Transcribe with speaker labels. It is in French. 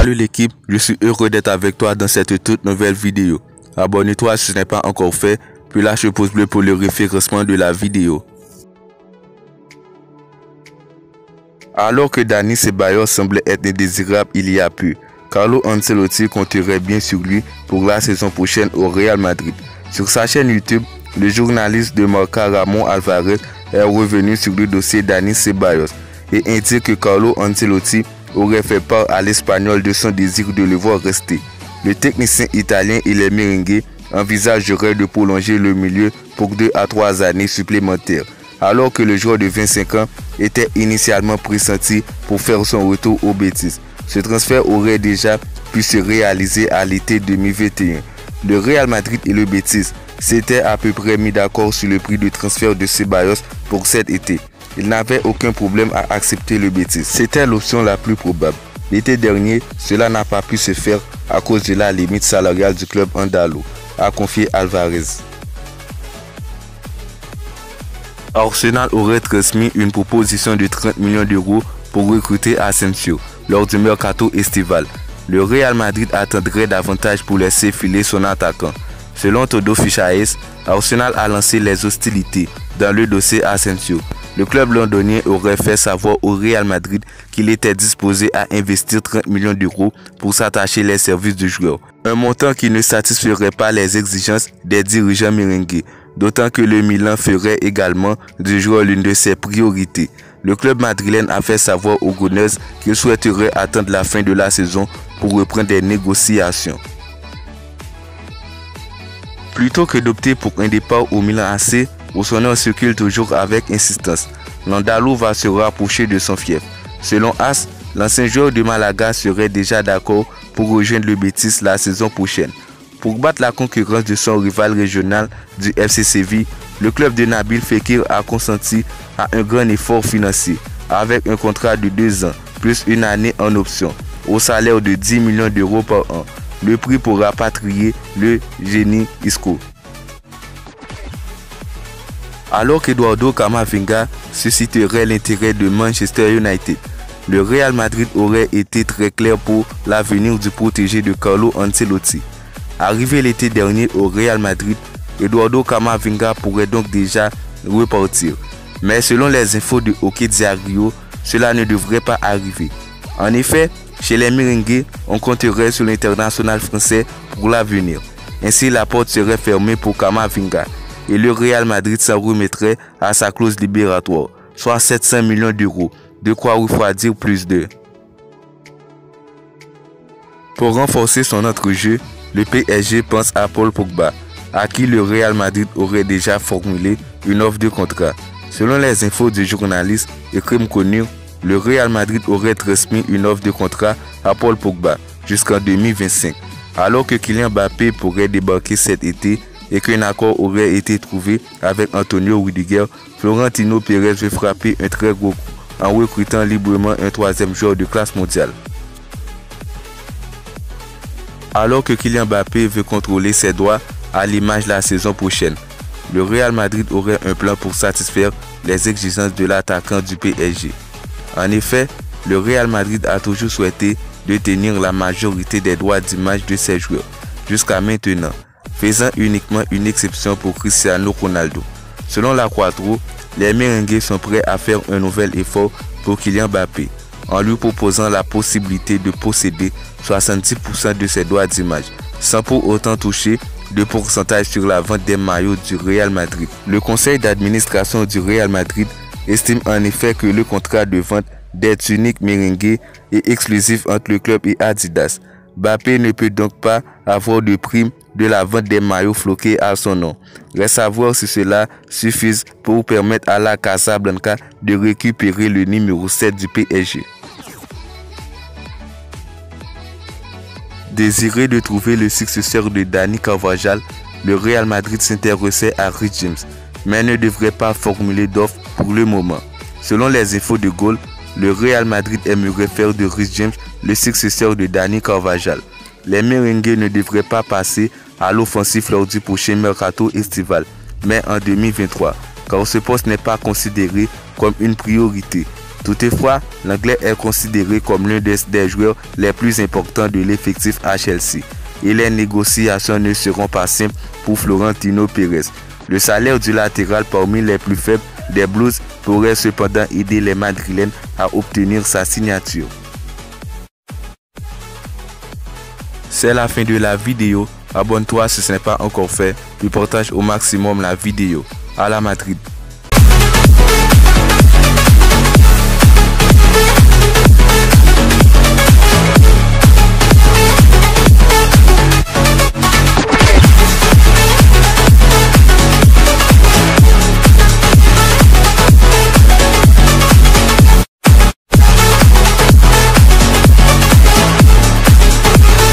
Speaker 1: Salut l'équipe, je suis heureux d'être avec toi dans cette toute nouvelle vidéo. Abonne-toi si ce n'est pas encore fait, puis lâche le pouce bleu pour le référencement de la vidéo. Alors que Dani Ceballos semblait être indésirable il y a peu, Carlo Ancelotti compterait bien sur lui pour la saison prochaine au Real Madrid. Sur sa chaîne YouTube, le journaliste de Marca Ramon Alvarez est revenu sur le dossier Dani Ceballos et indique que Carlo Ancelotti aurait fait part à l'Espagnol de son désir de le voir rester. Le technicien italien et les merengues envisageraient de prolonger le milieu pour 2 à 3 années supplémentaires, alors que le joueur de 25 ans était initialement pressenti pour faire son retour au Betis. Ce transfert aurait déjà pu se réaliser à l'été 2021. Le Real Madrid et le Betis s'étaient à peu près mis d'accord sur le prix de transfert de Ceballos pour cet été. Il n'avait aucun problème à accepter le Betis. C'était l'option la plus probable. L'été dernier, cela n'a pas pu se faire à cause de la limite salariale du club andalou, a confié Alvarez. Arsenal aurait transmis une proposition de 30 millions d'euros pour recruter Asensio lors du mercato estival. Le Real Madrid attendrait davantage pour laisser filer son attaquant. Selon Todo Fichaes, Arsenal a lancé les hostilités dans le dossier Asensio. Le club londonien aurait fait savoir au Real Madrid qu'il était disposé à investir 30 millions d'euros pour s'attacher les services du joueur. Un montant qui ne satisferait pas les exigences des dirigeants merengues, d'autant que le Milan ferait également du joueur l'une de ses priorités. Le club madrilène a fait savoir aux Gunners qu'il souhaiterait attendre la fin de la saison pour reprendre des négociations. Plutôt que d'opter pour un départ au Milan AC, où son nom circule toujours avec insistance, l'Andalou va se rapprocher de son fief. Selon AS, l'ancien joueur de Malaga serait déjà d'accord pour rejoindre le Betis la saison prochaine. Pour battre la concurrence de son rival régional du FC Séville, le club de Nabil Fekir a consenti à un grand effort financier avec un contrat de 2 ans plus une année en option au salaire de 10 millions d'euros par an. Le prix pour rapatrier le génie Isco. Alors qu'Eduardo Camavinga susciterait l'intérêt de Manchester United, le Real Madrid aurait été très clair pour l'avenir du protégé de Carlo Ancelotti. Arrivé l'été dernier au Real Madrid, Eduardo Camavinga pourrait donc déjà repartir. Mais selon les infos de Hockey Diario, cela ne devrait pas arriver. En effet, chez les merengues, on compterait sur l'international français pour l'avenir. Ainsi, la porte serait fermée pour Camavinga et le Real Madrid s'en remettrait à sa clause libératoire, soit 700 millions d'euros, de quoi refroidir plus d'eux. Pour renforcer son entrejeu, le PSG pense à Paul Pogba, à qui le Real Madrid aurait déjà formulé une offre de contrat. Selon les infos du journaliste Ekrem Konur, le Real Madrid aurait transmis une offre de contrat à Paul Pogba jusqu'en 2025, alors que Kylian Mbappé pourrait débarquer cet été et qu'un accord aurait été trouvé avec Antonio Rudiger. Florentino Pérez veut frapper un très gros coup en recrutant librement un 3e joueur de classe mondiale. Alors que Kylian Mbappé veut contrôler ses droits à l'image la saison prochaine, le Real Madrid aurait un plan pour satisfaire les exigences de l'attaquant du PSG. En effet, le Real Madrid a toujours souhaité détenir la majorité des droits d'image de ses joueurs, jusqu'à maintenant, faisant uniquement une exception pour Cristiano Ronaldo. Selon la Quattro, les merengues sont prêts à faire un nouvel effort pour Kylian Mbappé, en lui proposant la possibilité de posséder 70% de ses droits d'image, sans pour autant toucher de pourcentage sur la vente des maillots du Real Madrid. Le conseil d'administration du Real Madrid estime en effet que le contrat de vente des tuniques merengues est exclusif entre le club et Adidas. Mbappé ne peut donc pas avoir de prime de la vente des maillots floqués à son nom. Reste à voir si cela suffise pour permettre à la Casablanca de récupérer le numéro 7 du PSG. Désiré de trouver le successeur de Dani Carvajal, le Real Madrid s'intéressait à Reece James, mais ne devrait pas formuler d'offre pour le moment. Selon les infos de Goal, le Real Madrid aimerait faire de Reece James le successeur de Dani Carvajal. Les merengues ne devraient pas passer à l'offensive lors du prochain mercato estival, mais en 2023, car ce poste n'est pas considéré comme une priorité. Toutefois, l'Anglais est considéré comme l'un des joueurs les plus importants de l'effectif à Chelsea et les négociations ne seront pas simples pour Florentino Pérez. Le salaire du latéral parmi les plus faibles des Blues pourrait cependant aider les Madrilènes à obtenir sa signature. C'est la fin de la vidéo. Abonne-toi si ce n'est pas encore fait, puis partage au maximum la vidéo. À la Madrid.